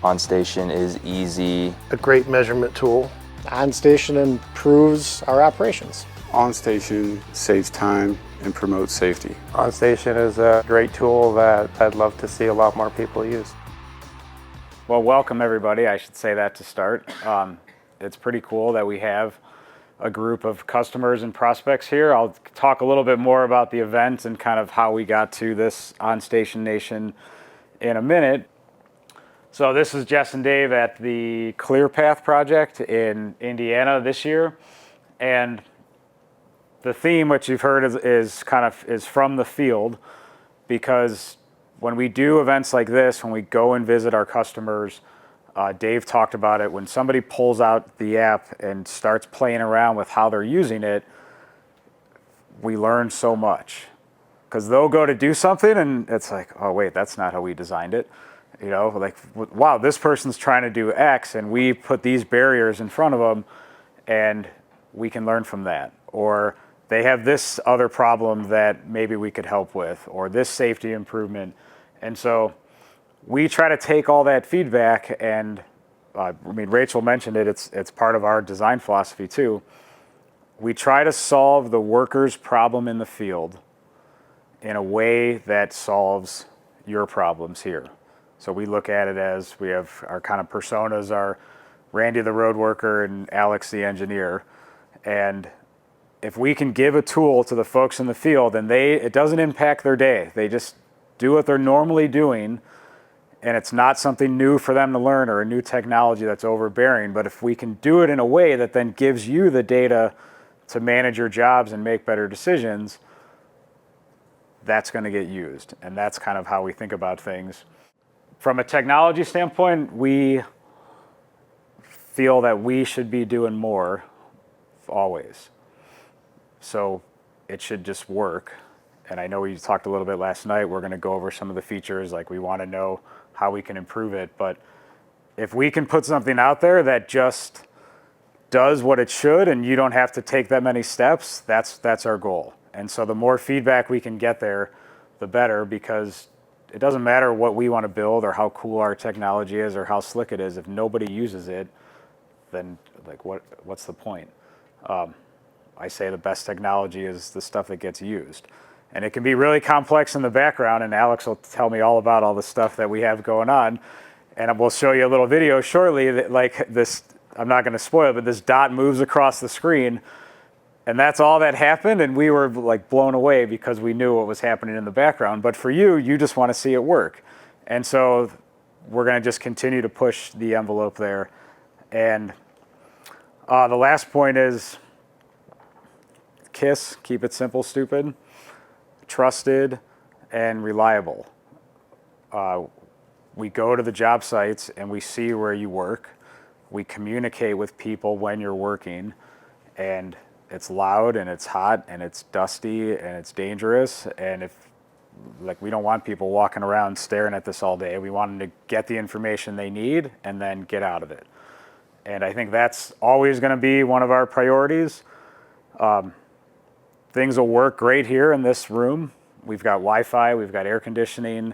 OnStation is easy. A great measurement tool. OnStation improves our operations. OnStation saves time and promotes safety. OnStation is a great tool that I'd love to see a lot more people use. Well, welcome everybody. I should say that to start. It's pretty cool that we have a group of customers and prospects here. I'll talk a little bit more about the event and kind of how we got to this OnStation Nation in a minute. So this is Jess and Dave at the ClearPath project in Indiana this year. And the theme, which you've heard, is from the field, because when we do events like this, when we go and visit our customers, Dave talked about it, when somebody pulls out the app and starts playing around with how they're using it, we learn so much. Because they'll go to do something and it's like, oh wait, that's not how we designed it. You know, like, wow, this person's trying to do X and we put these barriers in front of them and we can learn from that. Or they have this other problem that maybe we could help with, or this safety improvement. And so we try to take all that feedback and, Rachel mentioned it, it's part of our design philosophy too. We try to solve the worker's problem in the field in a way that solves your problems here. So we look at it as, we have our kind of personas are Randy the road worker and Alex the engineer. And if we can give a tool to the folks in the field and it doesn't impact their day, they just do what they're normally doing, and it's not something new for them to learn or a new technology that's overbearing, but if we can do it in a way that then gives you the data to manage your jobs and make better decisions, that's going to get used. And that's kind of how we think about things. From a technology standpoint, we feel that we should be doing more always. So it should just work. And I know we talked a little bit last night. We're going to go over some of the features, like we want to know how we can improve it. But if we can put something out there that just does what it should and you don't have to take that many steps, that's our goal. And so the more feedback we can get there, the better, because it doesn't matter what we want to build or how cool our technology is or how slick it is. If nobody uses it, then like what's the point? I say the best technology is the stuff that gets used. And it can be really complex in the background, and Alex will tell me all about all the stuff that we have going on. And we'll show you a little video shortly that, like, this, I'm not going to spoil it, but this dot moves across the screen. And that's all that happened, and we were like blown away because we knew what was happening in the background. But for you just want to see it work. And so we're going to just continue to push the envelope there. And the last point is KISS, keep it simple, stupid, trusted, and reliable. We go to the job sites and we see where you work. We communicate with people when you're working, and it's loud and it's hot and it's dusty and it's dangerous. And we don't want people walking around staring at this all day. We want them to get the information they need and then get out of it. And I think that's always going to be one of our priorities. Things will work great here in this room. We've got Wi-Fi, we've got air conditioning,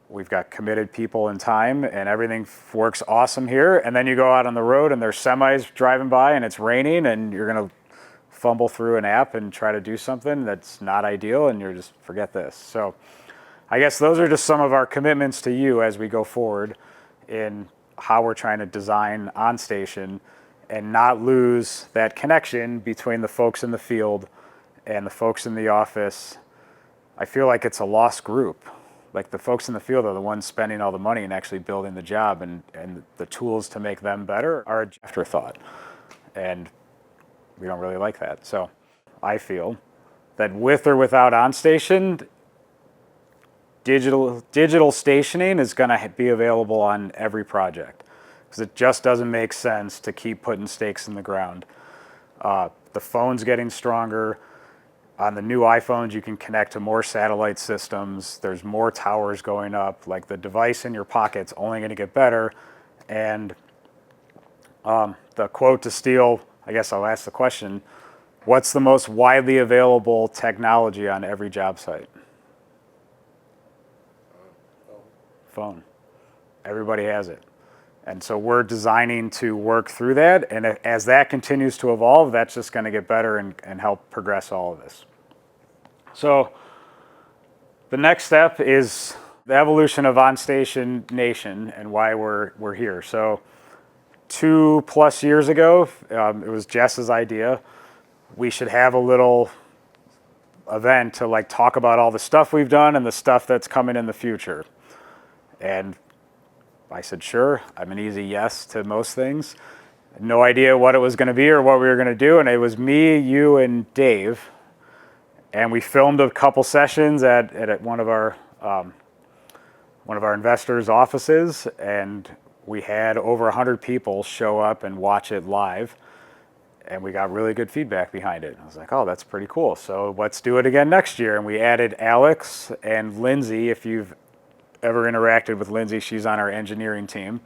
we've got committed people and time, and everything works awesome here. And then you go out on the road and there's semis driving by and it's raining and you're gonna fumble through an app and try to do something that's not ideal and you're just, forget this. So I guess those are just some of our commitments to you as we go forward in how we're trying to design OnStation and not lose that connection between the folks in the field and the folks in the office. I feel like it's a lost group. Like, the folks in the field are the ones spending all the money and actually building the job, and the tools to make them better are an afterthought. And we don't really like that. So I feel that with or without OnStation, digital stationing is going to be available on every project, because it just doesn't make sense to keep putting stakes in the ground. The phone's getting stronger. On the new iPhones, you can connect to more satellite systems. There's more towers going up. Like, the device in your pocket's only going to get better. And the quote to steal, I guess I'll ask the question, what's the most widely available technology on every job site? Phone. Everybody has it. And so we're designing to work through that. And as that continues to evolve, that's just going to get better and help progress all of this. So the next step is the evolution of OnStation Nation and why we're here. So 2+ years ago, it was Jess's idea. We should have a little event to like talk about all the stuff we've done and the stuff that's coming in the future. And I said, sure. I'm an easy yes to most things. No idea what it was going to be or what we were going to do. And it was me, you, and Dave. And we filmed a couple sessions at one of our investors' offices. And we had over 100 people show up and watch it live. And we got really good feedback behind it. I was like, oh, that's pretty cool. So let's do it again next year. And we added Alex and Lindsay. If you've ever interacted with Lindsay, she's on our engineering team.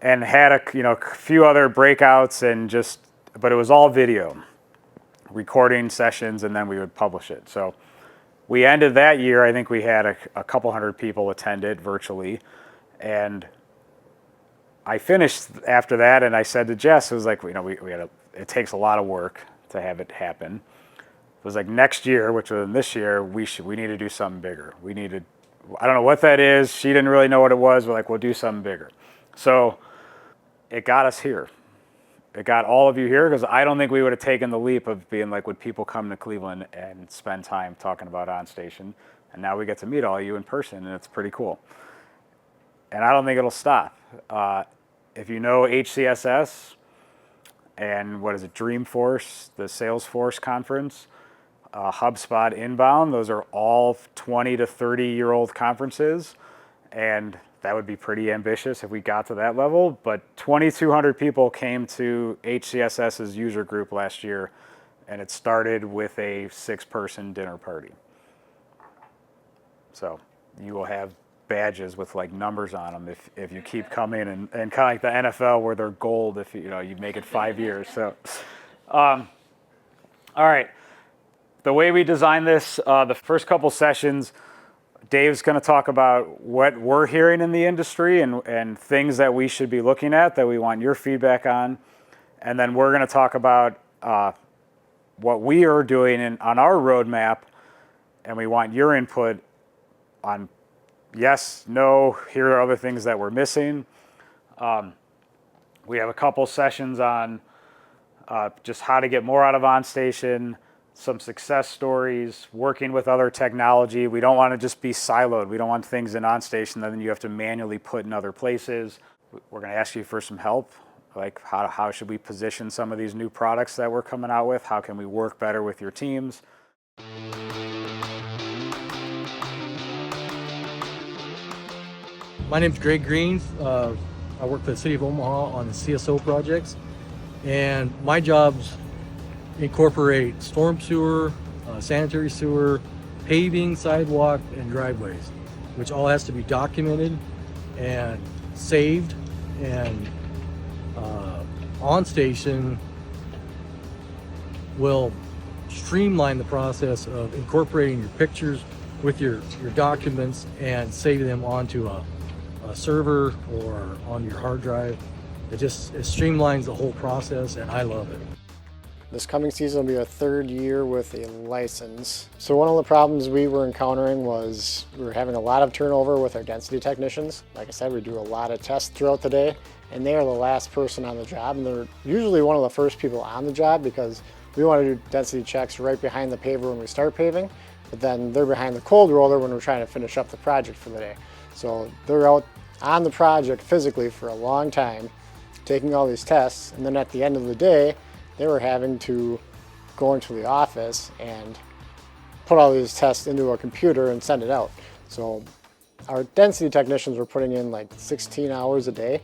And had a few other breakouts but it was all video, recording sessions, and then we would publish it. So we ended that year, I think we had a couple hundred people attended virtually. And I finished after that, and I said to Jess, it was like, it takes a lot of work to have it happen. It was like next year, which was this year, we need to do something bigger. I don't know what that is. She didn't really know what it was. We're like, we'll do something bigger. So it got us here. It got all of you here because I don't think we would have taken the leap of being like, would people come to Cleveland and spend time talking about OnStation? And now we get to meet all of you in person, and it's pretty cool. And I don't think it'll stop. If you know HCSS and Dreamforce, the Salesforce conference, HubSpot Inbound, those are all 20 to 30-year-old conferences. And that would be pretty ambitious if we got to that level. But 2,200 people came to HCSS's user group last year, and it started with a 6-person dinner party. So you will have badges with like numbers on them if you keep coming, and kind of like the NFL where they're gold if you make it 5 years. So, all right. The way we designed this, the first couple sessions, Dave's going to talk about what we're hearing in the industry and things that we should be looking at that we want your feedback on, and then we're going to talk about what we are doing on our roadmap, and we want your input on yes, no, here are other things that we're missing. We have a couple sessions on just how to get more out of OnStation, some success stories, working with other technology. We don't want to just be siloed. We don't want things in OnStation that then you have to manually put in other places. We're going to ask you for some help, like how should we position some of these new products that we're coming out with? How can we work better with your teams? My name's Greg Green. I work for the City of Omaha on the CSO projects, and my jobs incorporate storm sewer, sanitary sewer, paving, sidewalk, and driveways, which all has to be documented and saved. And OnStation will streamline the process of incorporating your pictures with your documents and saving them onto a server or on your hard drive. It streamlines the whole process, and I love it. This coming season will be our 3rd year with a license. So one of the problems we were encountering was we were having a lot of turnover with our density technicians. Like I said, we do a lot of tests throughout the day, and they are the last person on the job, and they're usually one of the first people on the job because we want to do density checks right behind the paver when we start paving, but then they're behind the cold roller when we're trying to finish up the project for the day. So they're out on the project physically for a long time, taking all these tests, and then at the end of the day, they were having to go into the office and put all these tests into a computer and send it out. So our density technicians were putting in like 16 hours a day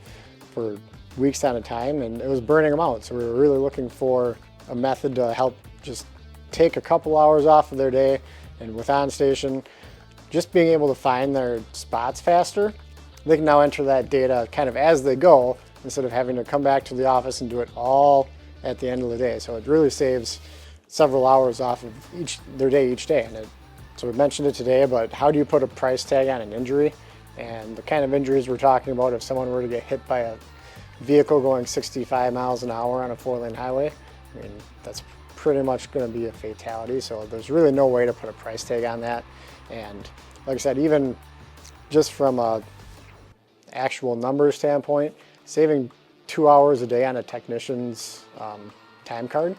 for weeks at a time, and it was burning them out. So we were really looking for a method to help just take a couple hours off of their day, and with OnStation, just being able to find their spots faster, they can now enter that data kind of as they go instead of having to come back to the office and do it all at the end of the day. So it really saves several hours off of their day each day. And so we mentioned it today, but how do you put a price tag on an injury? And the kind of injuries we're talking about, if someone were to get hit by a vehicle going 65 miles an hour on a 4-lane highway, I mean, that's pretty much going to be a fatality. So there's really no way to put a price tag on that. And like I said, even just from a actual numbers standpoint, saving 2 hours a day on a technician's time card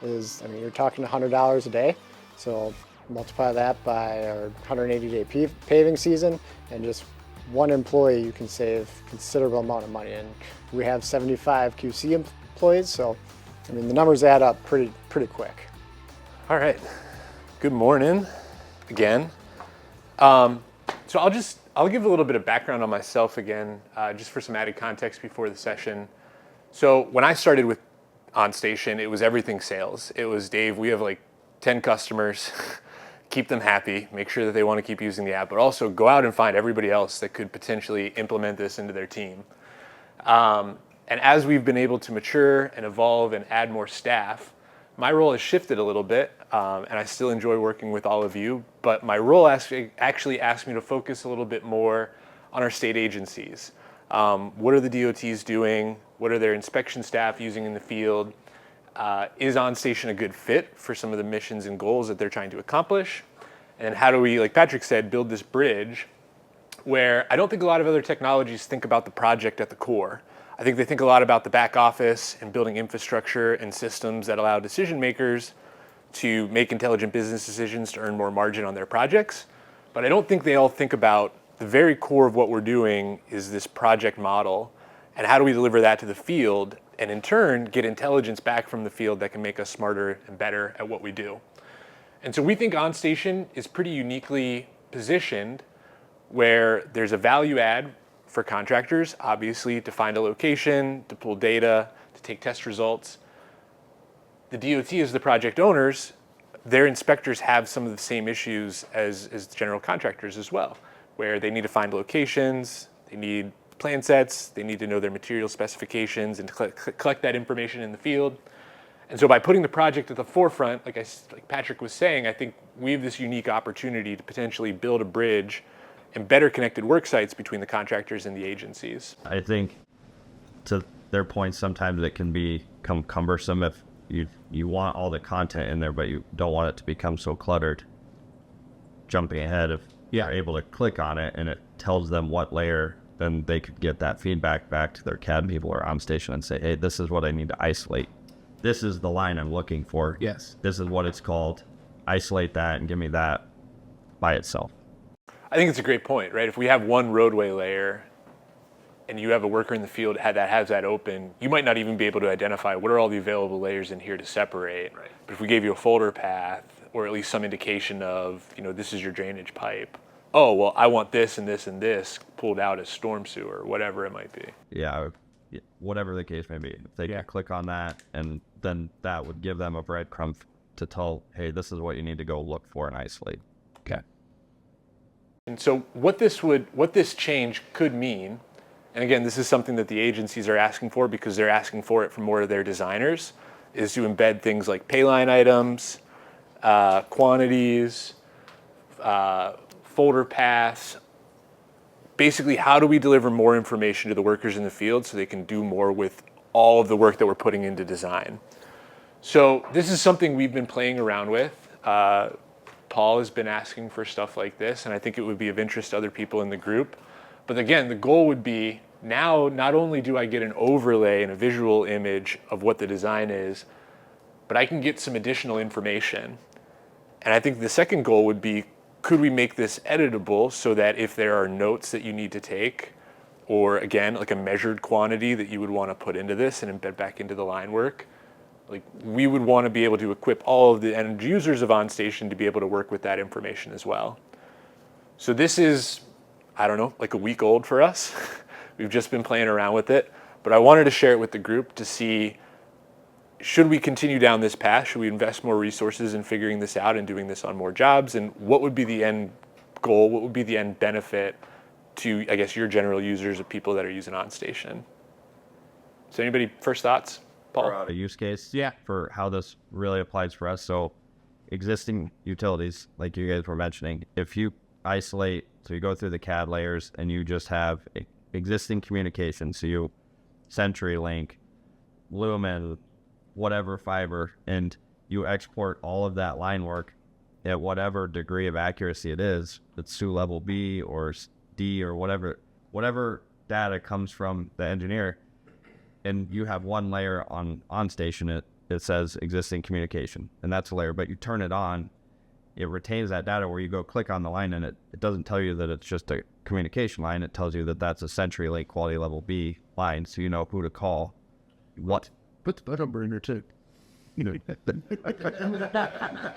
is, I mean, you're talking $100 a day. So multiply that by our 180-day paving season, and just one employee, you can save a considerable amount of money. And we have 75 QC employees, so I mean the numbers add up pretty quick. All right. Good morning again. So I'll give a little bit of background on myself again, just for some added context before the session. So when I started with OnStation, it was everything sales. It was, Dave, we have like 10 customers. Keep them happy, make sure that they want to keep using the app, but also go out and find everybody else that could potentially implement this into their team. And as we've been able to mature and evolve and add more staff, my role has shifted a little bit, and I still enjoy working with all of you, but my role actually asked me to focus a little bit more on our state agencies. What are the DOTs doing? What are their inspection staff using in the field? Is OnStation a good fit for some of the missions and goals that they're trying to accomplish? And how do we, like Patrick said, build this bridge where I don't think a lot of other technologies think about the project at the core. I think they think a lot about the back office and building infrastructure and systems that allow decision makers to make intelligent business decisions to earn more margin on their projects. But I don't think they all think about the very core of what we're doing is this project model, and how do we deliver that to the field, and in turn get intelligence back from the field that can make us smarter and better at what we do. And so we think OnStation is pretty uniquely positioned where there's a value add for contractors, obviously, to find a location, to pull data, to take test results. The DOT as the project owners, their inspectors have some of the same issues as general contractors as well, where they need to find locations, they need plan sets, they need to know their material specifications and to collect that information in the field. And so by putting the project at the forefront, like Patrick was saying, I think we have this unique opportunity to potentially build a bridge and better connected work sites between the contractors and the agencies. I think to their point, sometimes it can become cumbersome if you want all the content in there, but you don't want it to become so cluttered. Jumping ahead, if you're able to click on it and it tells them what layer, then they could get that feedback back to their CAD people or OnStation and say, hey, this is what I need to isolate. This is the line I'm looking for. Yes. This is what it's called. Isolate that and give me that by itself. I think it's a great point, right? If we have one roadway layer and you have a worker in the field that has that open, you might not even be able to identify what are all the available layers in here to separate. Right. But if we gave you a folder path, or at least some indication of, this is your drainage pipe. Oh, well, I want this and this and this pulled out as storm sewer, whatever it might be. Yeah, whatever the case may be. If they could click on that, and then that would give them a breadcrumb to tell, hey, this is what you need to go look for and isolate. Okay. And so what this change could mean, and again, this is something that the agencies are asking for because they're asking for it from more of their designers, is to embed things like pay line items, quantities, folder paths. Basically, how do we deliver more information to the workers in the field so they can do more with all of the work that we're putting into design? So this is something we've been playing around with. Paul has been asking for stuff like this, and I think it would be of interest to other people in the group. But again, the goal would be, now not only do I get an overlay and a visual image of what the design is, but I can get some additional information. And I think the second goal would be, could we make this editable so that if there are notes that you need to take, or again, like a measured quantity that you would want to put into this and embed back into the line work, like we would want to be able to equip all of the end users of OnStation to be able to work with that information as well. So this is, I don't know, like a week old for us. We've just been playing around with it, but I wanted to share it with the group to see, should we continue down this path? Should we invest more resources in figuring this out and doing this on more jobs? And what would be the end goal? What would be the end benefit to, I guess, your general users of people that are using OnStation? So anybody, first thoughts? Paul? A use case for how this really applies for us. So existing utilities, like you guys were mentioning, if you isolate, so you go through the CAD layers and you just have existing communication. So you CenturyLink, Lumen, whatever fiber, and you export all of that line work at whatever degree of accuracy it is. It's SU level B or D or whatever data comes from the engineer, and you have one layer on OnStation. It says existing communication, and that's a layer, but you turn it on, it retains that data where you go click on the line, and it doesn't tell you that it's just a communication line. It tells you that that's a CenturyLink quality level B line, so you know who to call. What? Put the number in there too. You know.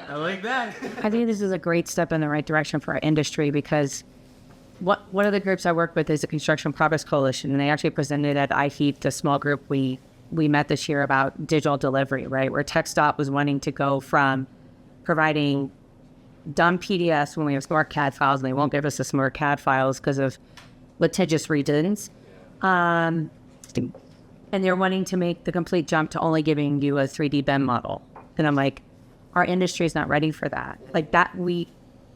I like that. I think this is a great step in the right direction for our industry, because one of the groups I work with is the Construction Progress Coalition, and they actually presented at iHeap, a small group we met this year, about digital delivery, right? Where TechStop was wanting to go from providing dumb PDFs when we have smart CAD files, and they won't give us the smart CAD files because of litigious reasons. And they're wanting to make the complete jump to only giving you a 3D BIM model. And I'm like, our industry is not ready for that. Like that,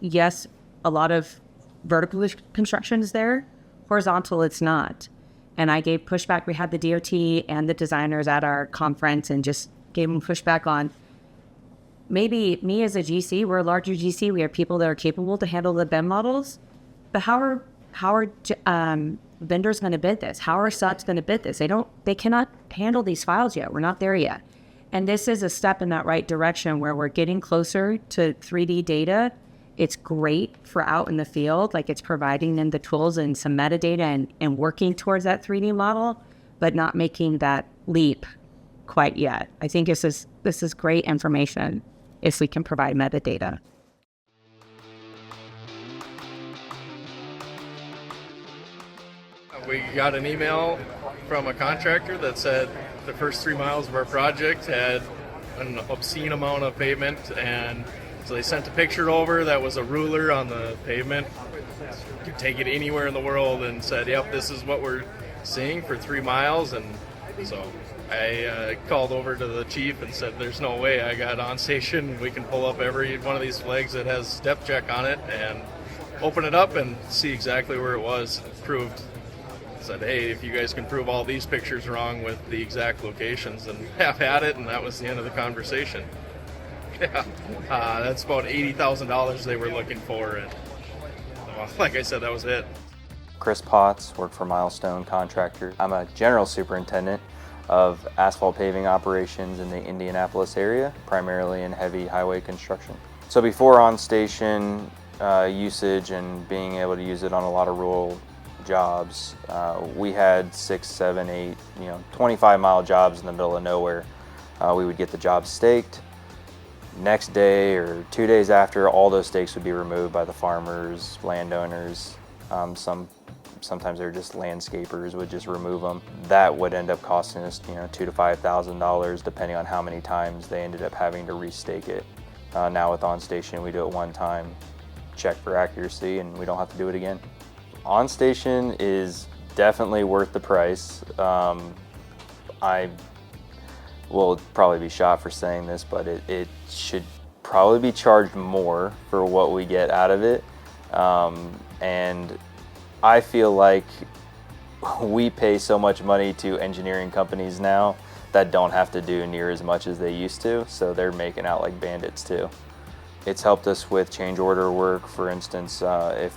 yes, a lot of vertical construction is there, horizontal it's not. And I gave pushback. We had the DOT and the designers at our conference and just gave them pushback on, maybe me as a GC, we're a larger GC, we have people that are capable to handle the BIM models, but how are vendors going to bid this? How are subs going to bid this? They cannot handle these files yet. We're not there yet. And this is a step in that right direction where we're getting closer to 3D data. It's great for out in the field, like it's providing them the tools and some metadata and working towards that 3D model, but not making that leap quite yet. I think this is great information if we can provide metadata. We got an email from a contractor that said the first 3 miles of our project had an obscene amount of pavement, and so they sent a picture over that was a ruler on the pavement. You could take it anywhere in the world and said, yep, this is what we're seeing for 3 miles. And so I called over to the chief and said, there's no way. I got OnStation. We can pull up every one of these flags that has depth check on it and open it up and see exactly where it was. Proved. Said, hey, if you guys can prove all these pictures wrong with the exact locations, then have at it. And that was the end of the conversation. Yeah, that's about $80,000 they were looking for, and like I said, that was it. Chris Potts, work for Milestone Contractor. I'm a general superintendent of asphalt paving operations in the Indianapolis area, primarily in heavy highway construction. So before OnStation usage and being able to use it on a lot of rural jobs, we had 6, 7, 8, 25-mile jobs in the middle of nowhere. We would get the job staked. Next day or 2 days after, all those stakes would be removed by the farmers, landowners. Sometimes they're just landscapers would just remove them. That would end up costing us, $2,000 to $5,000, depending on how many times they ended up having to restake it. Now with OnStation, we do it one time, check for accuracy, and we don't have to do it again. OnStation is definitely worth the price. I will probably be shot for saying this, but it should probably be charged more for what we get out of it. And I feel like we pay so much money to engineering companies now that don't have to do near as much as they used to, so they're making out like bandits too. It's helped us with change order work. For instance, if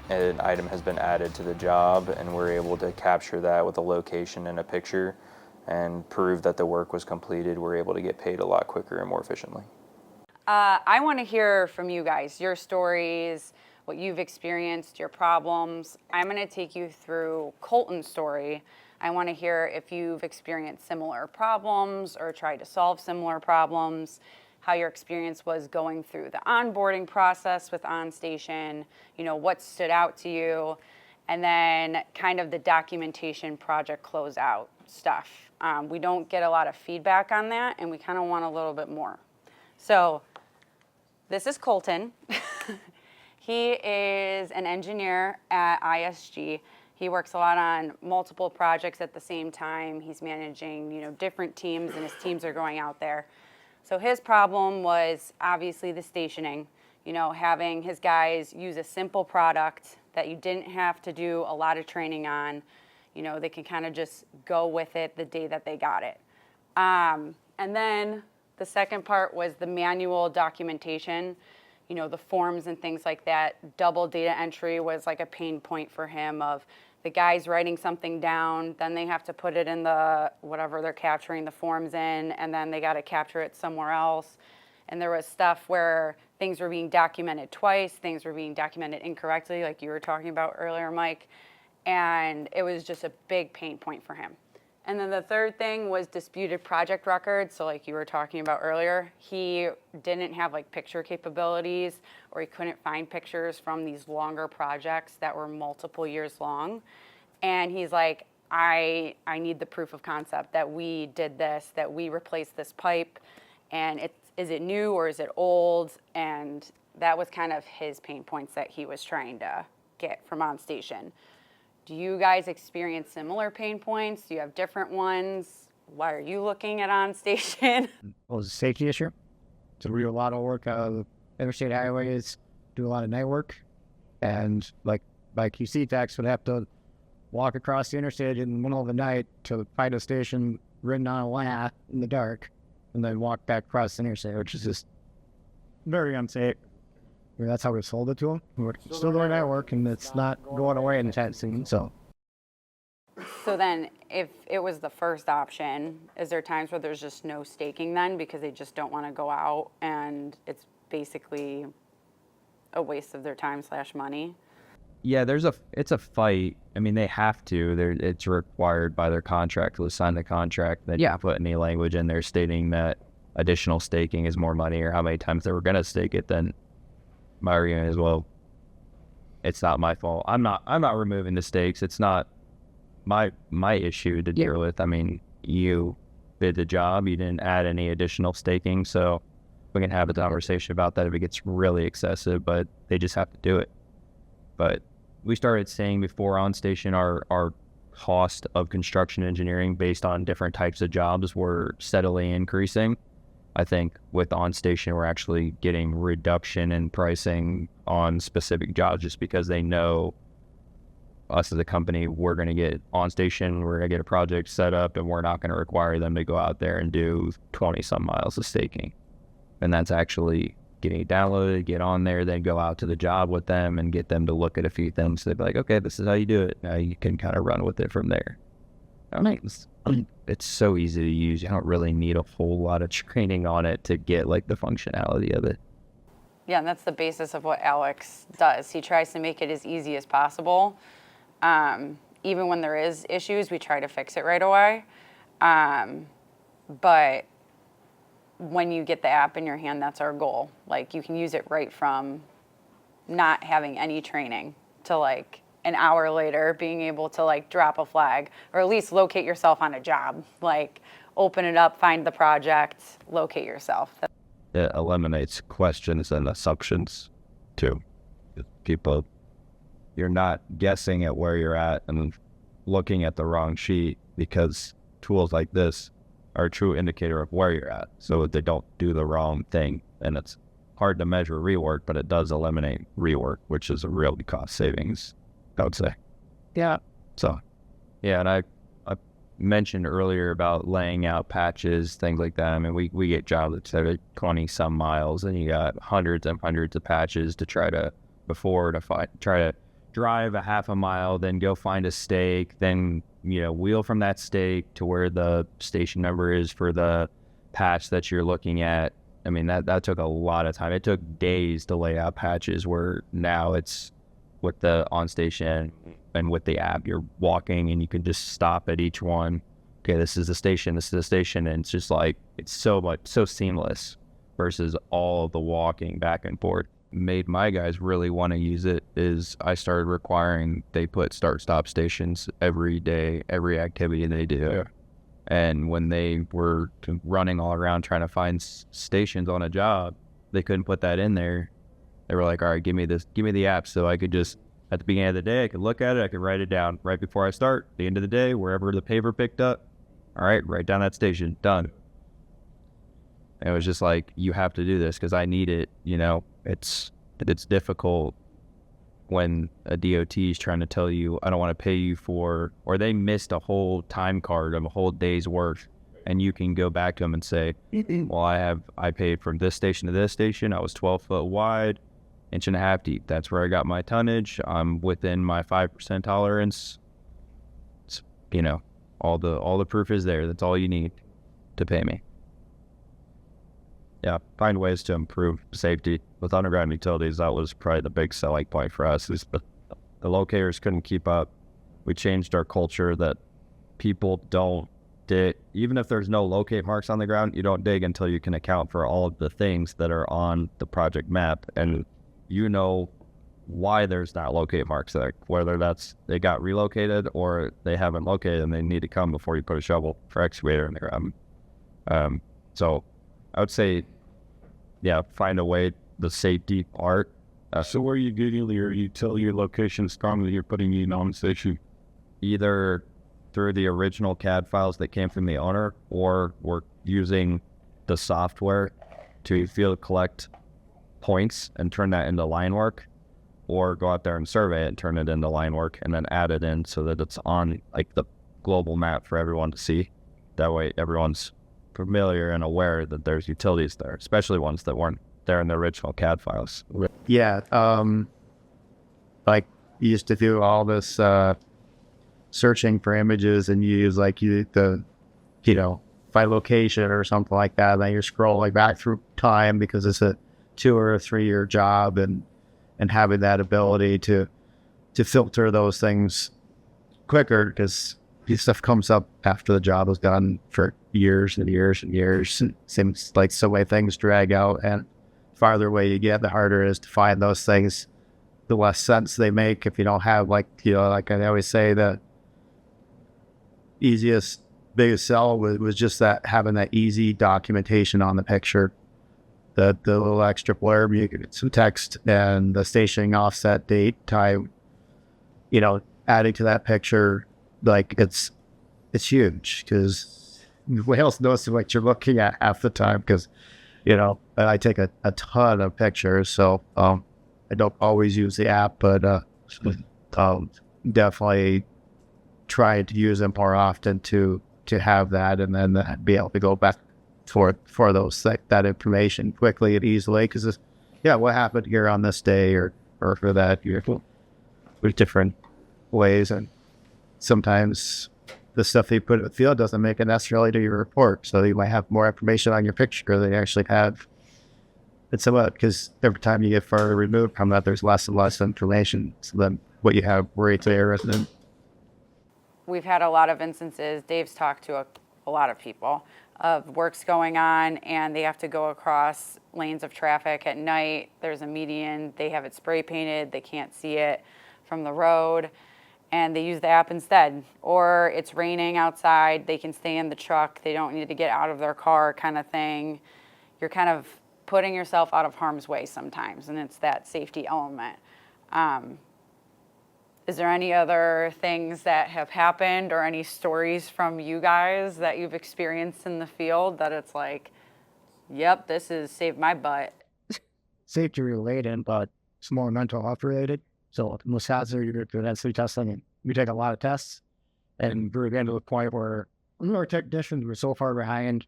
an item has been added to the job and we're able to capture that with a location and a picture and prove that the work was completed, we're able to get paid a lot quicker and more efficiently. I want to hear from you guys, your stories, what you've experienced, your problems. I'm going to take you through Colton's story. I want to hear if you've experienced similar problems or tried to solve similar problems, how your experience was going through the onboarding process with OnStation, what stood out to you, and then kind of the documentation project closeout stuff. We don't get a lot of feedback on that, and we kind of want a little bit more. So this is Colton. He is an engineer at ISG. He works a lot on multiple projects at the same time. He's managing, different teams, and his teams are going out there. So his problem was obviously the stationing. you know, having his guys use a simple product that you didn't have to do a lot of training on. You know, they can kind of just go with it the day that they got it. And then the second part was the manual documentation, you know, the forms and things like that. Double data entry was like a pain point for him of the guys writing something down, then they have to put it in the, whatever they're capturing the forms in, and then they got to capture it somewhere else. And there was stuff where things were being documented twice, things were being documented incorrectly, like you were talking about earlier, Mike. And it was just a big pain point for him. And then the third thing was disputed project records. So like you were talking about earlier, he didn't have like picture capabilities, or he couldn't find pictures from these longer projects that were multiple years long. And he's like, I need the proof of concept that we did this, that we replaced this pipe, and is it new or is it old? And that was kind of his pain points that he was trying to get from OnStation. Do you guys experience similar pain points? Do you have different ones? Why are you looking at OnStation? Well, it's a safety issue. So we do a lot of work on interstate highways, do a lot of night work. And like QC techs would have to walk across the interstate in the middle of the night to find a station written on a lat in the dark, and then walk back across the interstate, which is just very unsafe. I mean, that's how we sold it to them. We're still doing that work, and it's not going away anytime soon. So then if it was the first option, is there times where there's just no staking then because they just don't want to go out and it's basically a waste of their time / money? Yeah, it's a fight. I mean, they have to. It's required by their contract to sign the contract that you put any language in there stating that additional staking is more money, or how many times they were going to stake it. Then my argument is, well, it's not my fault. I'm not removing the stakes. It's not my issue to deal with. I mean, you did the job. You didn't add any additional staking, so we can have a conversation about that if it gets really excessive. But they just have to do it. But we started seeing before OnStation our cost of construction engineering based on different types of jobs were steadily increasing. I think with OnStation, we're actually getting reduction in pricing on specific jobs just because they know us as a company, we're going to get OnStation, we're going to get a project set up, and we're not going to require them to go out there and do 20 some miles of staking. And that's actually getting it downloaded, get on there, then go out to the job with them and get them to look at a few things. They'd be like, okay, this is how you do it. Now you can kind of run with it from there. I mean, it's so easy to use. You don't really need a whole lot of training on it to get like the functionality of it. Yeah, and that's the basis of what Alex does. He tries to make it as easy as possible. Even when there is issues, we try to fix it right away. But when you get the app in your hand, that's our goal. Like, you can use it right from not having any training to like an hour later being able to like drop a flag, or at least locate yourself on a job. Like, open it up, find the project, locate yourself. It eliminates questions and assumptions too. People, you're not guessing at where you're at and looking at the wrong sheet, because tools like this are a true indicator of where you're at, so they don't do the wrong thing. And it's hard to measure rework, but it does eliminate rework, which is a real cost savings, I would say. yeah, So, yeah, and I mentioned earlier about laying out patches, things like that. I mean, we get jobs that are 20 some miles, and you got hundreds and hundreds of patches to try to drive a half a mile, then go find a stake, then wheel from that stake to where the station number is for the patch that you're looking at. I mean, that took a lot of time. It took days to lay out patches, where now it's with the OnStation and with the app, you're walking and you can just stop at each one. Okay, this is the station, this is the station. And it's just like, it's so seamless versus all the walking back and forth. Made my guys really want to use it is I started requiring they put start-stop stations every day, every activity they do. Yeah. And when they were running all around trying to find stations on a job, they couldn't put that in there. They were like, all right, give me the app, so I could just, at the beginning of the day, I could look at it, I could write it down right before I start. At the end of the day, wherever the paper picked up, all right, write down that station, done. And it was just like, you have to do this because I need it, it's difficult when a DOT is trying to tell you, I don't want to pay you for, or they missed a whole time card of a whole day's work, and you can go back to them and say, well, I paid from this station to this station. I was 12 foot wide, 1.5 inches deep. That's where I got my tonnage. I'm within my 5% tolerance. It's, all the proof is there. That's all you need to pay me. Yeah, find ways to improve safety. With underground utilities, that was probably the big selling point for us, is the locators couldn't keep up. We changed our culture that people don't dig. Even if there's no locate marks on the ground, you don't dig until you can account for all of the things that are on the project map. And why there's not locate marks there, whether that's they got relocated or they haven't located and they need to come before you put a shovel for excavator in the ground. So I would say, yeah, find a way, the safety part. So where are you getting your utility locations from that you're putting in OnStation? Either through the original CAD files that came from the owner, or we're using the software to field collect points and turn that into line work, or go out there and survey it and turn it into line work and then add it in so that it's on like the global map for everyone to see. That way everyone's familiar and aware that there's utilities there, especially ones that weren't there in the original CAD files. Yeah, like you used to do all this searching for images, and you use by location or something like that, and then you're scrolling back through time because it's a 2 or 3 year job, and having that ability to filter those things quicker, because stuff comes up after the job is done for years and years and years. Seems like so many things drag out, and farther away you get, the harder it is to find those things. The less sense they make if you don't have, like I always say, the easiest, biggest sell was just that, having that easy documentation on the picture. The little extra blurb, you get some text and the stationing offset, date, time, adding to that picture. Like it's huge, because nobody else knows what you're looking at half the time, because I take a ton of pictures, so I don't always use the app, but definitely try to use them more often to have that, and then be able to go back for those that information quickly and easily, because what happened here on this day or for that year, with different ways. And sometimes the stuff they put in the field doesn't make it necessarily to your report, so you might have more information on your picture than you actually have. It's about, because every time you get further removed from that, there's less and less information than what you have right there. And we've had a lot of instances, Dave's talked to a lot of people, of works going on and they have to go across lanes of traffic at night. There's a median, they have it spray painted, they can't see it from the road, and they use the app instead. Or it's raining outside, they can stay in the truck, they don't need to get out of their car, kind of thing. You're kind of putting yourself out of harm's way sometimes, and it's that safety element. Is there any other things that have happened, or any stories from you guys that you've experienced in the field that it's like, yep, this has saved my butt? Safety related, but it's more mental health related. So most hazard density testing, and we take a lot of tests, and we're getting to the point where our technicians were so far behind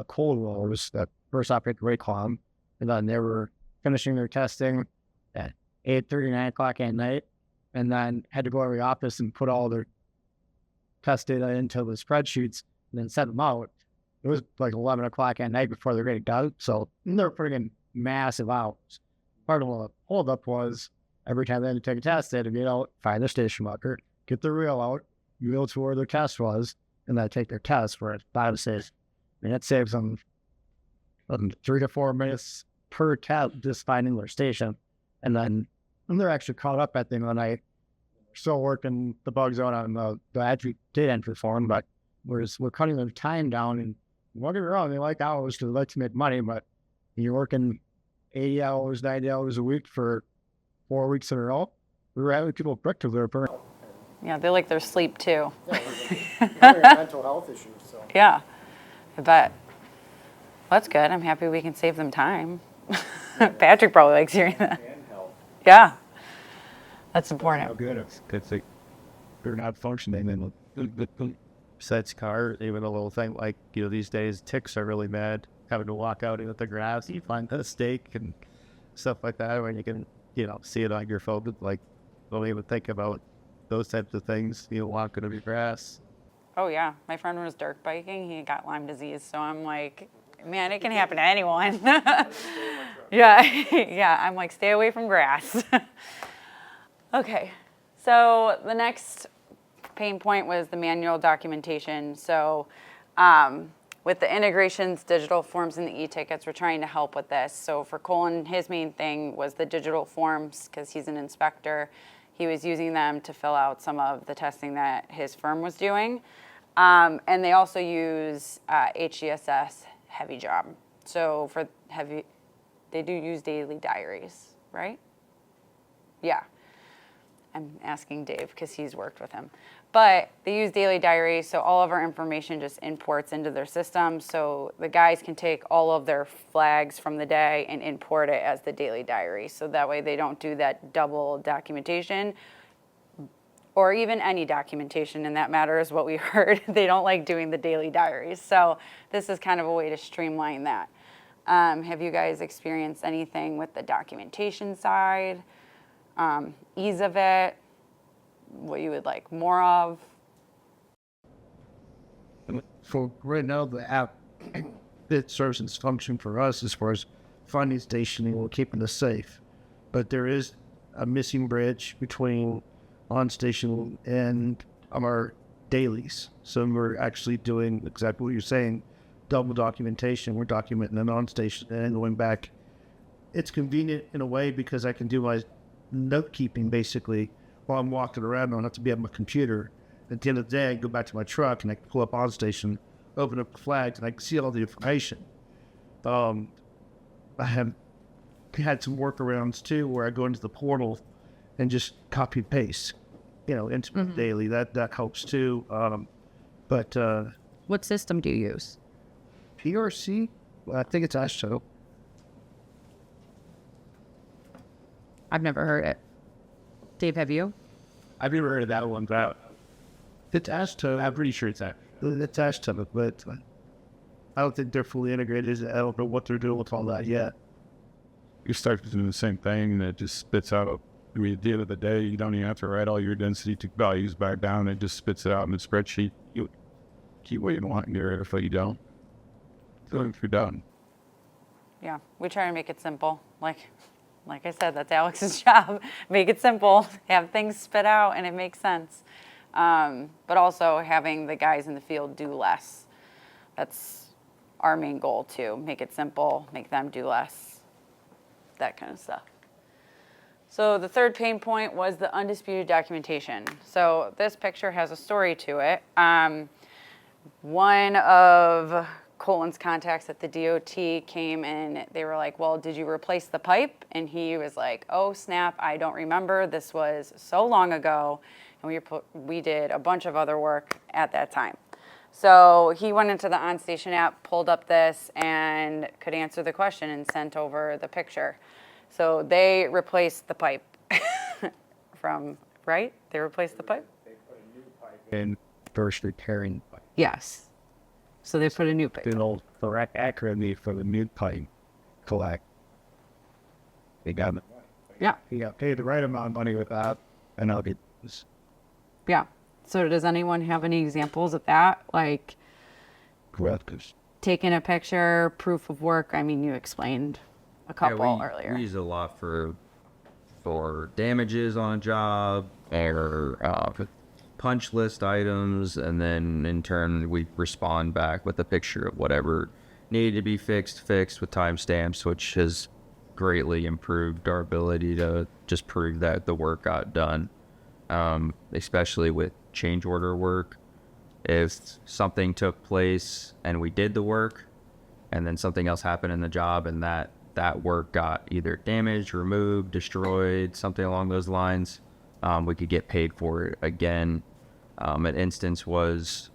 cold rolls that first off hit rate column, and then they were finishing their testing at 8:30, 9 o'clock at night, and then had to go to the office and put all their test data into the spreadsheets and then send them out. It was like 11 o'clock at night before they're getting done. So they're putting in massive hours. Part of the holdup was every time they had to take a test, they had to get out, find their station marker, get the reel out, reel to where their test was, and then take their test for it. That saves, that saves them 3 to 4 minutes per test just finding their station. And then when they're actually caught up at the end of the night, still working the bug zone on the actual data entry form, but we're cutting their time down. And don't get me wrong, they like hours because they like to make money, but you're working 80 hours, 90 hours a week for 4 weeks in a row. We were having people break to their burn. Yeah, they like their sleep too. Mental health issues. So. Yeah, I bet. That's good. I'm happy we can save them time. Patrick probably likes hearing that. Yeah, that's important. How good it's like they're not functioning. And besides car, even a little thing like, these days ticks are really bad. Having to walk out into the grass, you find a steak and stuff like that when you can, see it on your phone. But like, don't even think about those types of things. Walking over grass. Oh yeah, my friend was dirt biking. He got Lyme disease, so I'm like, man, it can happen to anyone. Yeah, yeah. I'm like, stay away from grass. Okay, so the next pain point was the manual documentation. So with the integrations, digital forms, and the e-tickets, we're trying to help with this. So for Colin, his main thing was the digital forms because he's an inspector. He was using them to fill out some of the testing that his firm was doing. And they also use HCSS heavy job. So for heavy, they do use daily diaries, right? Yeah. I'm asking Dave because he's worked with him. But they use daily diaries, so all of our information just imports into their system. So the guys can take all of their flags from the day and import it as the daily diary. So that way they don't do that double documentation or even any documentation, and that matter is what we heard. They don't like doing the daily diaries. So this is kind of a way to streamline that. Have you guys experienced anything with the documentation side? Ease of it, what you would like more of? So right now, the app, it serves its function for us as far as finding stationing or keeping us safe. But there is a missing bridge between OnStation and our dailies. So we're actually doing exactly what you're saying, double documentation. We're documenting an OnStation and going back. It's convenient in a way because I can do my note keeping basically while I'm walking around. I don't have to be on my computer. At the end of the day, I can go back to my truck and I can pull up OnStation, open up the flags, and I can see all the information. I have had some workarounds too where I go into the portal and just copy and paste, into the daily. That helps too. But what system do you use? PRC? Well, I think it's ASHTO. I've never heard it. Dave, have you? I've never heard of that one, but it's ASHTO. I'm pretty sure it's ASHTO, but I don't think they're fully integrated. I don't know what they're doing with all that yet. You start doing the same thing, and it just spits out. At the end of the day, you don't even have to write all your density values back down. It just spits it out in the spreadsheet. You keep what you want in there if you don't. So if you're done. Yeah, we try to make it simple. Like I said, that's Alex's job. Make it simple, have things spit out, and it makes sense. But also having the guys in the field do less. That's our main goal too. Make it simple, make them do less, that kind of stuff. So the third pain point was the undisputed documentation. So this picture has a story to it. One of Colin's contacts at the DOT came and they were like, well, did you replace the pipe? And he was like, oh snap, I don't remember. This was so long ago. And we did a bunch of other work at that time. So he went into the OnStation app, pulled up this, and could answer the question and sent over the picture. So they replaced the pipe right? They replaced the pipe? They put a new pipe in first repairing pipe. Yes. So they put a new pipe. The old correct acronym for the new pipe collect. They got it. Yeah. He got paid the right amount of money with that, and I'll get this. Yeah. So does anyone have any examples of that? Like taking a picture, proof of work? I mean, you explained a couple earlier. We use it a lot for damages on a job or punch list items, and then in turn we respond back with a picture of whatever needed to be fixed with timestamps, which has greatly improved our ability to just prove that the work got done, especially with change order work. If something took place and we did the work and then something else happened in the job and that work got either damaged, removed, destroyed, something along those lines, we could get paid for it again. An instance was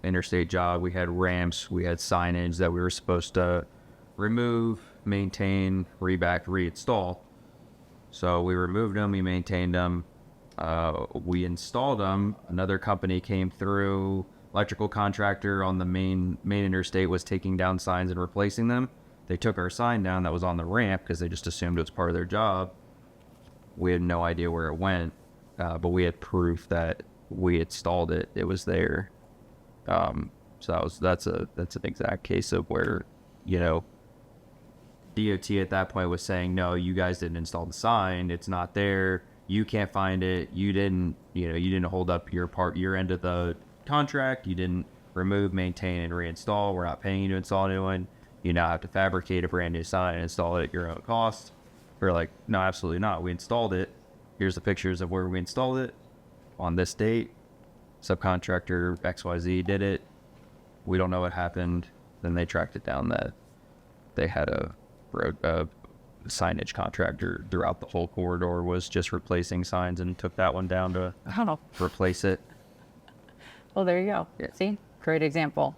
interstate job. We had ramps, we had signage that we were supposed to remove maintain, reback, reinstall. So we removed them, we maintained them, we installed them. Another company came through, electrical contractor on the main interstate was taking down signs and replacing them. They took our sign down that was on the ramp because they just assumed it was part of their job. We had no idea where it went, but we had proof that we installed it. It was there. So that's an exact case of where, you know, DOT at that point was saying, no, you guys didn't install the sign. It's not there. You can't find it. You didn't hold up your end of the contract. You didn't remove, maintain, and reinstall. We're not paying you to install a new one. You now have to fabricate a brand new sign and install it at your own cost. We're like, no, absolutely not. We installed it. Here's the pictures of where we installed it on this date. Subcontractor XYZ did it. We don't know what happened. Then they tracked it down that they had a signage contractor throughout the whole corridor was just replacing signs and took that one down to replace it. Well, there you go. Yeah. See? Great example.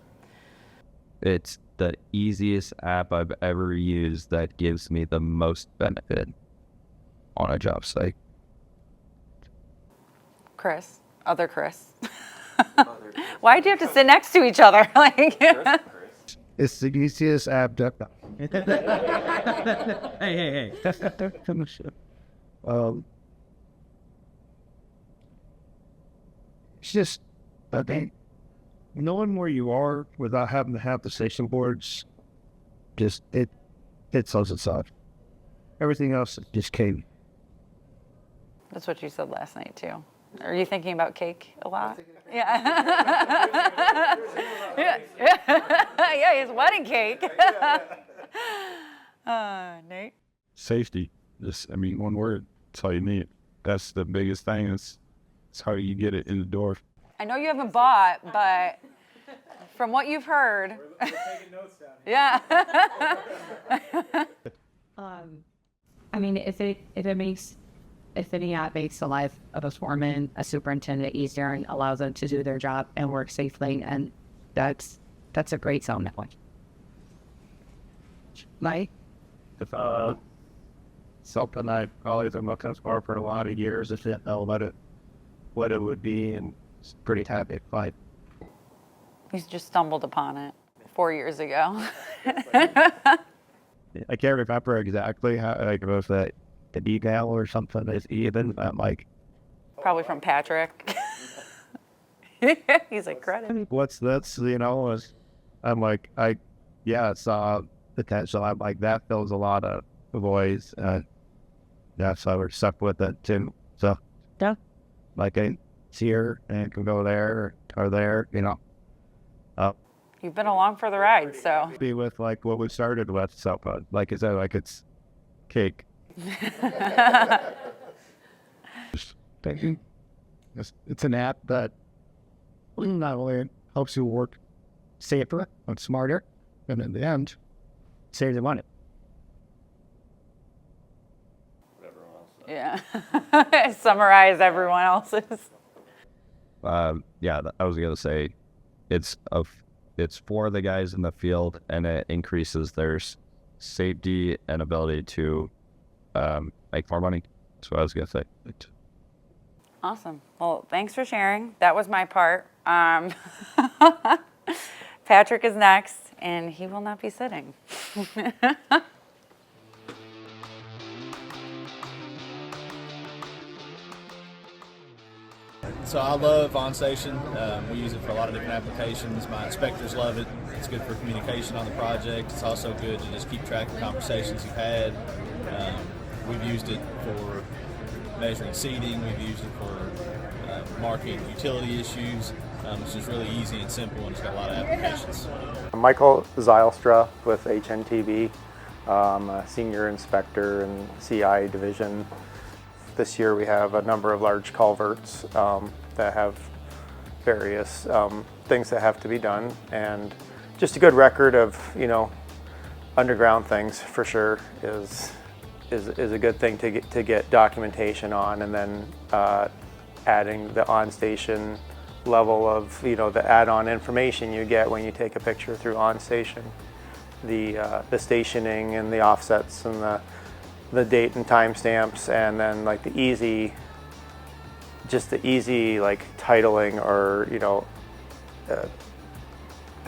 It's the easiest app I've ever used that gives me the most benefit on a job site. Chris. Other Chris. Why'd you have to sit next to each other? Like, It's the easiest app to... Hey. It's just, okay, knowing where you are without having to have the station boards, just, it sells itself. Everything else just came. that's what you said last night, too. Are you thinking about cake a lot? Yeah. Yeah, his wedding cake. Nate? Safety. Just, I mean, one word. That's all you need. That's the biggest thing. It's how you get it in the door. I know you haven't bought, but from what you've heard. We're taking notes down here. Yeah. I mean, if it makes the life of a foreman, a superintendent easier and allows them to do their job and work safely, and that's a great selling point. Mike? If something I probably been looking for a lot of years, if didn't know what it would be, and it's pretty happy. Like, He's just stumbled upon it 4 years ago. I can't remember exactly how, like, it was the email or something is even. I'm like, Probably from Patrick. He's like, credit. what's this? You know, I'm like, it's potential. I'm like, that fills a lot of voids. That's why we're stuck with it too. So, Yeah. like, I see her and can go there or there, you know. You've been along for the ride, so. Be with like what we started with. So, like I said, like it's cake. It's an app that not only helps you work safer and smarter, and in the end, saves you money. Yeah. Summarize everyone else's. Yeah, I was gonna say, it's for the guys in the field, and it increases their safety and ability to make more money. That's what I was gonna say. Awesome. Well, thanks for sharing. That was my part. Patrick is next, and he will not be sitting. So I love OnStation. We use it for a lot of different applications. My inspectors love it. It's good for communication on the project. It's also good to just keep track of conversations you've had. We've used it for measuring seating. We've used it for marking utility issues. It's just really easy and simple, and it's got a lot of applications. I'm Michael Zylstra with HNTV. I'm a senior inspector in CI division. This year we have a number of large culverts that have various things that have to be done, and just a good record of, you know, underground things for sure is a good thing to get documentation on, and then adding the OnStation level of, you know, the add-on information you get when you take a picture through OnStation the stationing and the offsets and the date and timestamps, and then like the easy like titling, or a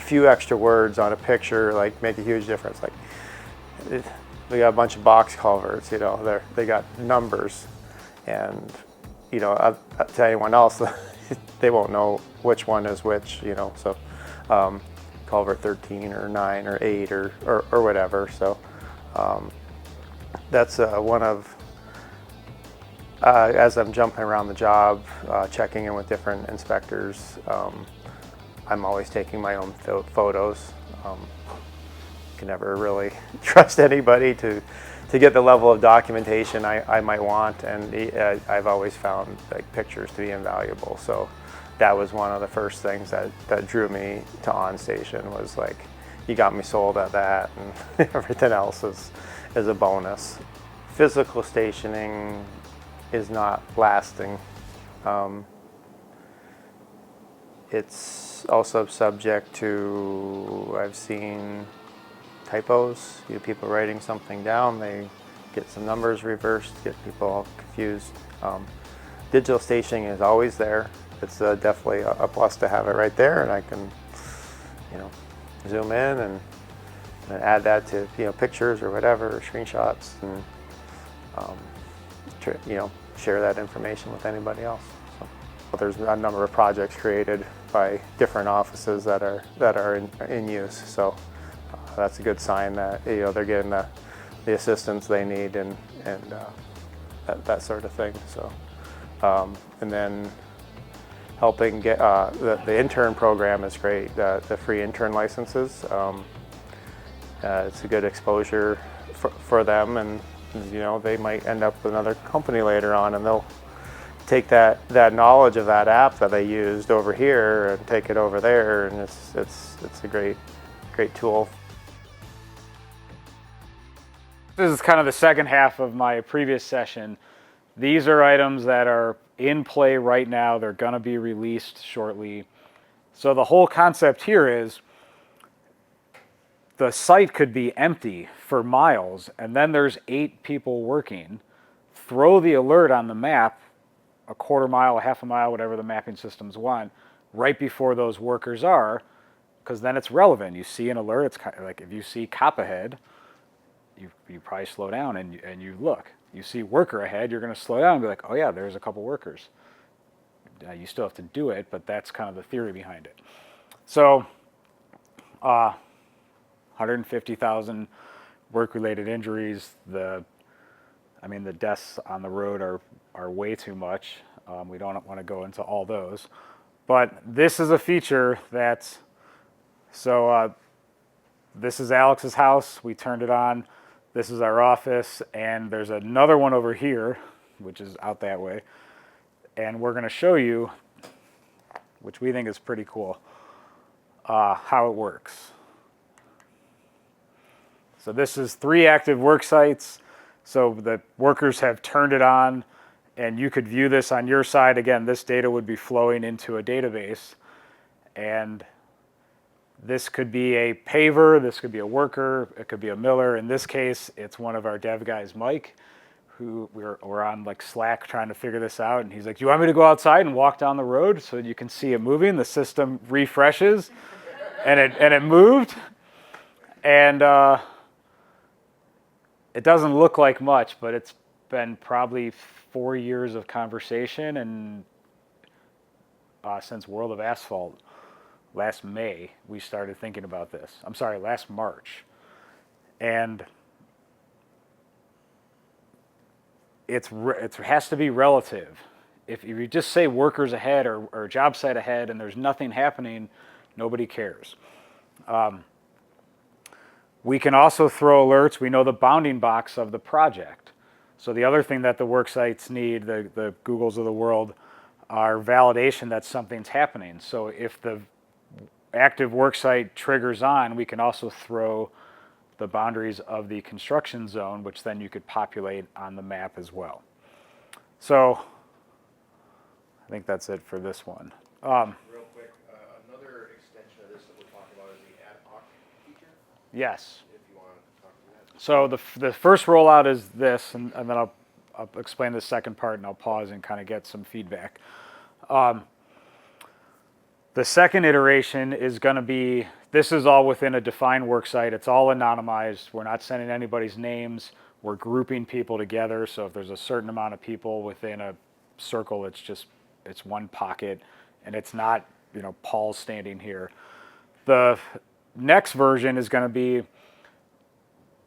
few extra words on a picture like make a huge difference. Like we got a bunch of box culverts, they got numbers, and to anyone else they won't know which one is which, so culvert 13 or 9 or 8 or whatever. So that's one of, as I'm jumping around the job, checking in with different inspectors, I'm always taking my own photos. Can never really trust anybody to get the level of documentation I might want, and I've always found like pictures to be invaluable. So that was one of the first things that drew me to OnStation, was like, you got me sold at that, and everything else is a bonus. Physical stationing is not lasting. It's also subject to, I've seen typos, people writing something down, they get some numbers reversed, get people all confused. Digital stationing is always there. It's definitely a plus to have it right there, and I can, zoom in and add that to pictures or whatever, or screenshots, and share that information with anybody else. So there's a number of projects created by different offices that are in use. So that's a good sign that they're getting the assistance they need, and that sort of thing. So and then helping get the intern program is great. The free intern licenses, it's a good exposure for them, and they might end up with another company later on, and they'll take that knowledge of that app that they used over here and take it over there, and it's a great tool. This is kind of the second half of my previous session. These are items that are in play right now. They're going to be released shortly. So the whole concept here is the site could be empty for miles, and then there's 8 people working. Throw the alert on the map, a quarter mile, a half a mile, whatever the mapping systems want, right before those workers are, because then it's relevant. You see an alert, it's kind of like if you see cop ahead, you probably slow down and you look. You see worker ahead, you're going to slow down and be like, oh yeah, there's a couple workers. You still have to do it, but that's kind of the theory behind it. So 150,000 work-related injuries. The deaths on the road are way too much. We don't want to go into all those. But this is a feature that's, this is Alex's house. We turned it on. This is our office, and there's another one over here, which is out that way. And we're going to show you, which we think is pretty cool, how it works. So this is 3 active work sites. So the workers have turned it on, and you could view this on your side. Again, this data would be flowing into a database, and this could be a paver, this could be a worker, it could be a miller. In this case, it's one of our dev guys, Mike, who we're on like Slack trying to figure this out. And he's like, you want me to go outside and walk down the road so you can see it moving? The system refreshes, and it moved. And it doesn't look like much, but it's been probably 4 years of conversation, and since World of Asphalt. Last May, we started thinking about this. I'm sorry, last March. And it has to be relative. If you just say workers ahead or job site ahead and there's nothing happening, nobody cares. We can also throw alerts. We know the bounding box of the project. So the other thing that the work sites need, the Googles of the world, are validation that something's happening. So if the active worksite triggers on, we can also throw the boundaries of the construction zone, which then you could populate on the map as well. So I think that's it for this one. Real quick, another extension of this that we're talking about is the ad hoc feature. Yes. So the first rollout is this, and then I'll explain the second part, and I'll pause and kind of get some feedback. The second iteration is going to be, this is all within a defined worksite. It's all anonymized. We're not sending anybody's names. We're grouping people together. So if there's a certain amount of people within a circle, it's one pocket, and it's not, Paul standing here. The next version is going to be,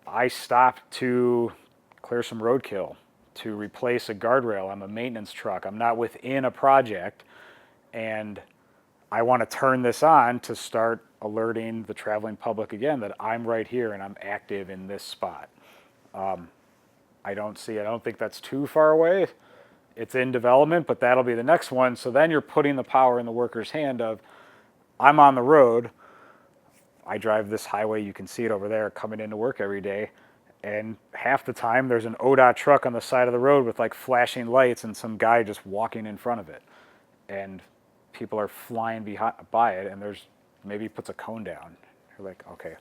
I stopped to clear some roadkill, to replace a guardrail. I'm a maintenance truck. I'm not within a project, and I want to turn this on to start alerting the traveling public again that I'm right here and I'm active in this spot. I don't think that's too far away. It's in development, but that'll be the next one. So then you're putting the power in the worker's hand of, I'm on the road. I drive this highway, you can see it over there, coming into work every day. And half the time there's an ODOT truck on the side of the road with like flashing lights and some guy just walking in front of it. And people are flying by it, and maybe puts a cone down. You're like, okay,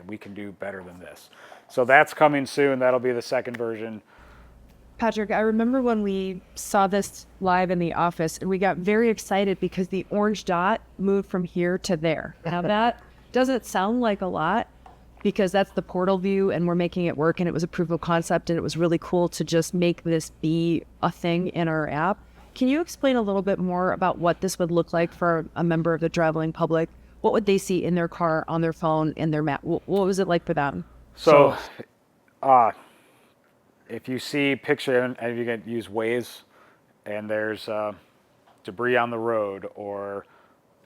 we can do better than this. So that's coming soon. That'll be the second version. Patrick, I remember when we saw this live in the office, and we got very excited because the orange dot moved from here to there. Now that doesn't sound like a lot, because that's the portal view and we're making it work, and it was a proof of concept, and it was really cool to just make this be a thing in our app. Can you explain a little bit more about what this would look like for a member of the traveling public? What would they see in their car, on their phone, in their map? What was it like for them? So if you see picture, and you can use Waze, and there's debris on the road, or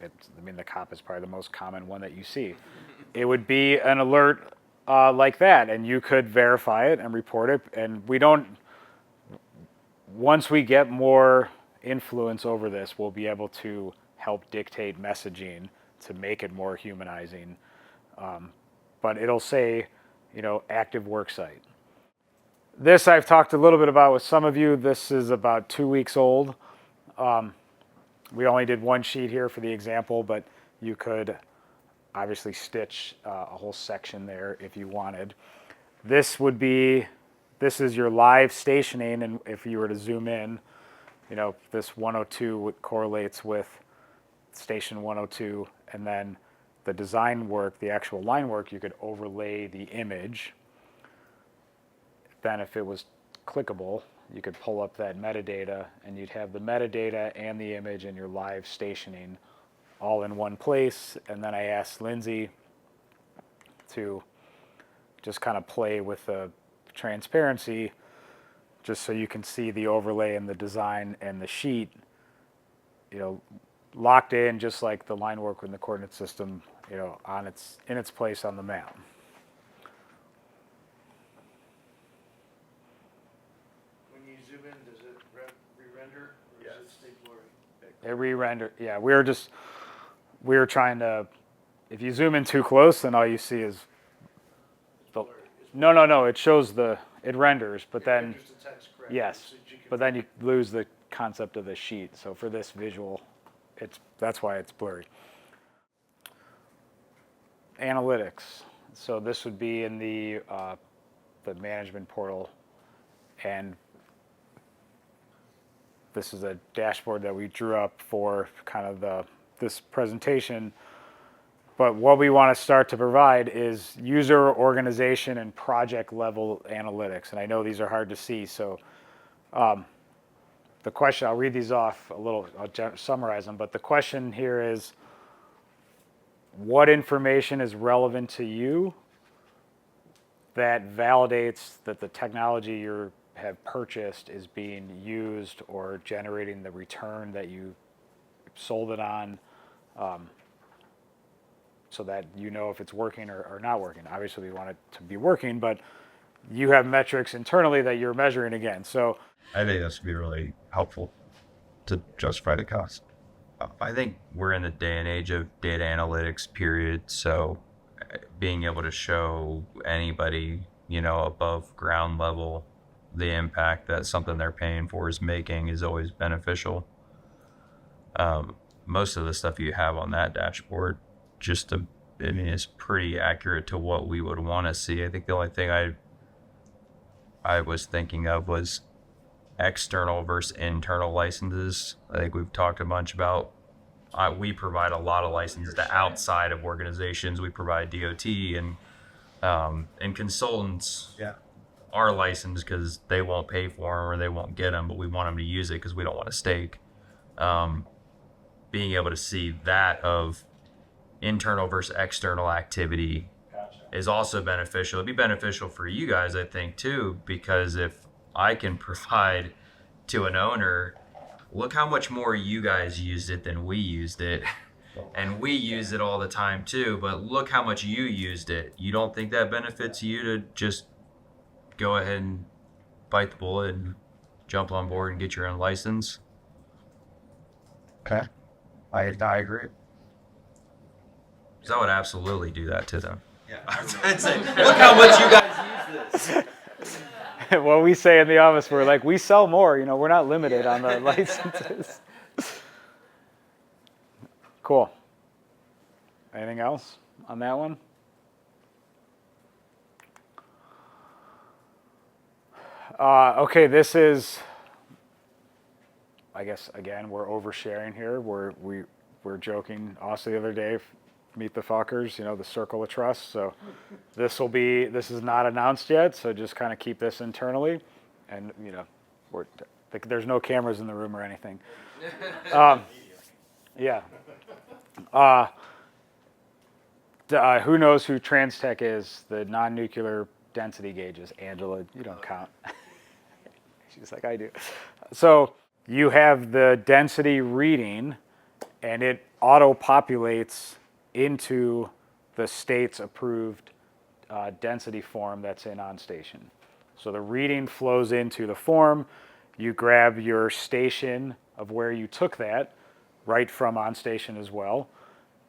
the cop is probably the most common one that you see. It would be an alert like that, and you could verify it and report it. And once we get more influence over this, we'll be able to help dictate messaging to make it more humanizing. But it'll say, active worksite. This I've talked a little bit about with some of you. This is about 2 weeks old. We only did one sheet here for the example, but you could obviously stitch a whole section there if you wanted. This is your live stationing, and if you were to zoom in, this 102 correlates with station 102, and then the design work, the actual line work, you could overlay the image. Then if it was clickable, you could pull up that metadata, and you'd have the metadata and the image and your live stationing all in one place. And then I asked Lindsay to just kind of play with the transparency, just so you can see the overlay and the design and the sheet, locked in, just like the line work in the coordinate system, in its place on the map. When you zoom in, does it re-render, or does it stay blurry? It re-render. Yeah, we were trying to. If you zoom in too close, then all you see is. No. It shows it renders, but then. The text, correct? Yes, but then you lose the concept of the sheet. So for this visual, that's why it's blurry. Analytics. So this would be in the management portal, and this is a dashboard that we drew up for kind of this presentation. But what we want to start to provide is user organization and project level analytics. And I know these are hard to see, so the question, I'll read these off a little, I'll summarize them, but the question here is, what information is relevant to you that validates that the technology you have purchased is being used or generating the return that you sold it on, so that if it's working or not working. Obviously we want it to be working, but you have metrics internally that you're measuring against. So I think this would be really helpful to justify the cost. I think we're in the day and age of data analytics period, so being able to show anybody, above ground level, the impact that something they're paying for is making is always beneficial. Most of the stuff you have on that dashboard, just to I mean, is pretty accurate to what we would want to see. I think the only thing I was thinking of was external versus internal licenses. I think we've talked a bunch about, we provide a lot of licenses to outside of organizations. We provide DOT and consultants are licensed because they won't pay for them or they won't get them, but we want them to use it because we don't want to stake. Being able to see that of internal versus external activity is also beneficial. It'd be beneficial for you guys, I think, too, because if I can provide to an owner, look how much more you guys used it than we used it. And we use it all the time too, but look how much you used it. You don't think that benefits you to just go ahead and bite the bullet and jump on board and get your own license? Okay. I agree. Because I would absolutely do that to them. Yeah. I'd say, look how much you guys use this. What we say in the office, we're like, we sell more. You know, we're not limited on the licenses. Cool. Anything else on that one? Okay, this is, I guess, again, we're oversharing here. We're joking also the other day, meet the fuckers, you know, the circle of trust. So this is not announced yet, so just kind of keep this internally. And, you know, there's no cameras in the room or anything. Yeah. Who knows who TransTech is? The non-nuclear density gauges. Angela, you don't count. She's like, I do. So you have the density reading, and it auto-populates into the state's approved density form that's in OnStation. So the reading flows into the form. You grab your station of where you took that, right from OnStation as well.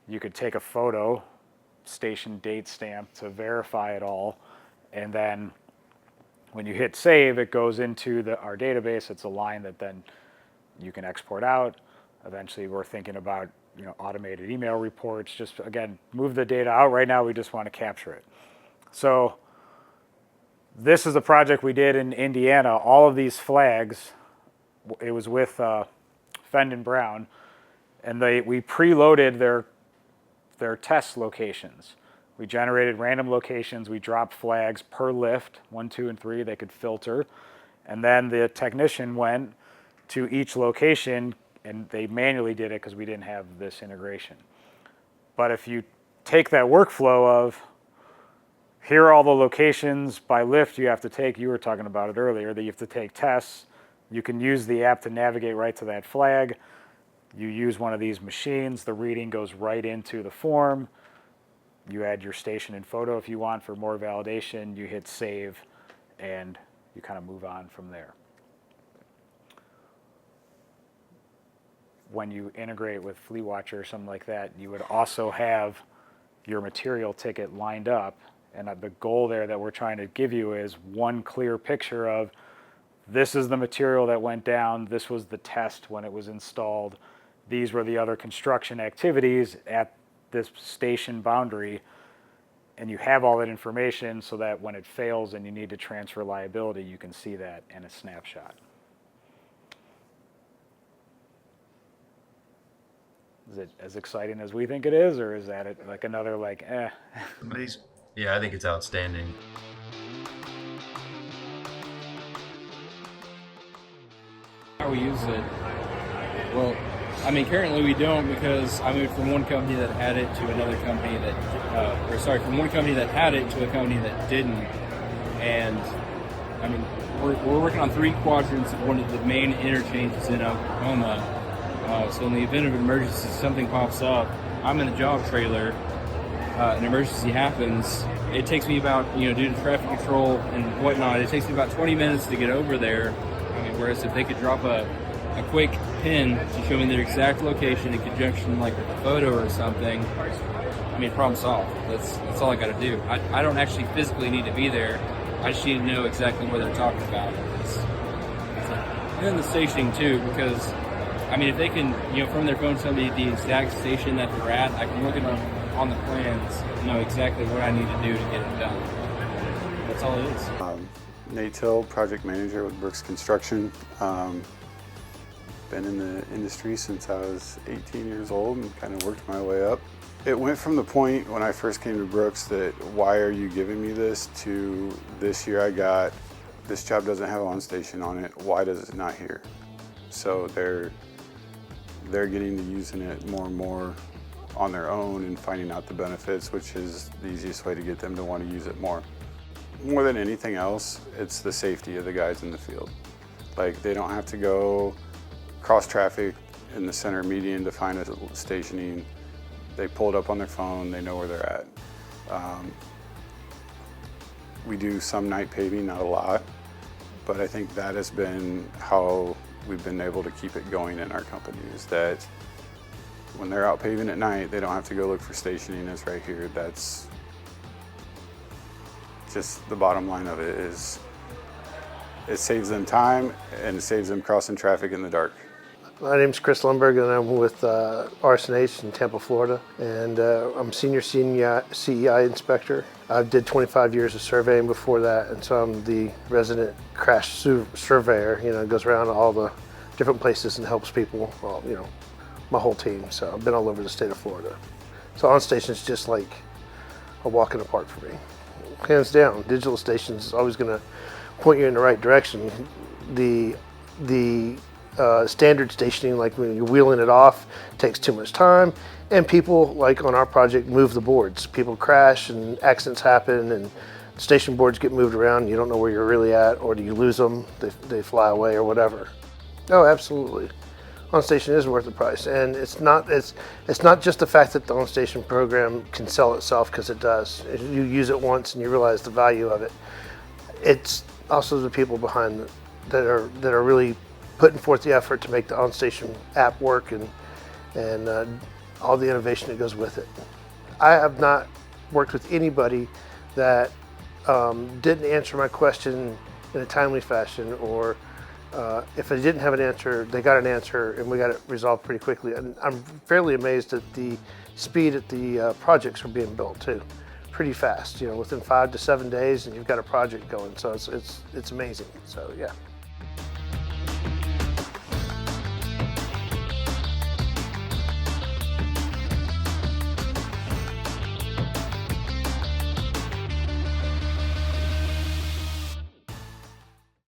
You could take a photo, station date stamp to verify it all, and then when you hit save, it goes into our database. It's a line that then you can export out. Eventually, we're thinking about, you know, automated email reports. Just again, move the data out. Right now, we just want to capture it. So this is a project we did in Indiana. All of these flags, it was with Fend & Brown, and we preloaded their test locations. We generated random locations. We dropped flags per lift, 1, 2, and 3. They could filter. And then the technician went to each location, and they manually did it because we didn't have this integration. But if you take that workflow of, here are all the locations by lift you have to take, you were talking about it earlier, that you have to take tests. You can use the app to navigate right to that flag. You use one of these machines, the reading goes right into the form. You add your station and photo if you want for more validation. You hit save, and you kind of move on from there. When you integrate with FleetWatcher or something like that, you would also have your material ticket lined up. And the goal there that we're trying to give you is one clear picture of, this is the material that went down, this was the test when it was installed, these were the other construction activities at this station boundary, and you have all that information so that when it fails and you need to transfer liability, you can see that in a snapshot. Is it as exciting as we think it is, or is that like another like, eh? Yeah, I think it's outstanding. How we use it? Well, I mean, currently we don't, because I moved from one company that had it to another company that, from one company that had it to a company that didn't. And I mean, we're working on 3 quadrants of one of the main interchanges in Oklahoma. So in the event of an emergency, something pops up, I'm in the job trailer, an emergency happens, it takes me about, due to traffic control and whatnot, it takes me about 20 minutes to get over there. I mean, whereas if they could drop a quick pin to show me their exact location in conjunction like with a photo or something, I mean, problem solved. That's all I got to do. I don't actually physically need to be there. I just need to know exactly what they're talking about. And then the stationing too, because I mean, if they can, from their phone tell me the exact station that they're at, I can look at on the plans, know exactly what I need to do to get it done. That's all it is. Nate Hill, project manager with Brooks Construction. Been in the industry since I was 18 years old and kind of worked my way up. It went from the point when I first came to Brooks that why are you giving me this to this year I got this job doesn't have OnStation on it, why does it not here? So they're getting to using it more and more on their own and finding out the benefits, which is the easiest way to get them to want to use it more. More than anything else, it's the safety of the guys in the field. Like, they don't have to go cross traffic in the center median to find a stationing. They pull it up on their phone, they know where they're at. We do some night paving, not a lot, but I think that has been how we've been able to keep it going in our company, is that when they're out paving at night, they don't have to go look for stationing. It's right here. That's just the bottom line of it, is it saves them time and it saves them crossing traffic in the dark. My name's Chris Lundberg and I'm with OnStation in Tampa, Florida, and I'm senior CEI inspector. I did 25 years of surveying before that, and so I'm the resident crash surveyor. You know, goes around to all the different places and helps people. Well, you know, my whole team. So I've been all over the state of Florida. So OnStation is just like a walk in the park for me, hands down. Digital stations is always going to point you in the right direction. The standard stationing, like when you're wheeling it off, takes too much time, and people, like on our project, move the boards. People crash and accidents happen, and station boards get moved around and you don't know where you're really at, or do you lose them, they fly away or whatever. Oh, absolutely. OnStation is worth the price, and it's not just the fact that the OnStation program can sell itself, because it does. You use it once and you realize the value of it. It's also the people behind that are really putting forth the effort to make the OnStation app work, and all the innovation that goes with it. I have not worked with anybody that didn't answer my question in a timely fashion, or if I didn't have an answer, they got an answer and we got it resolved pretty quickly. And I'm fairly amazed at the speed at the projects are being built too. Pretty fast, you know, within 5 to 7 days, and you've got a project going. So it's amazing. So yeah.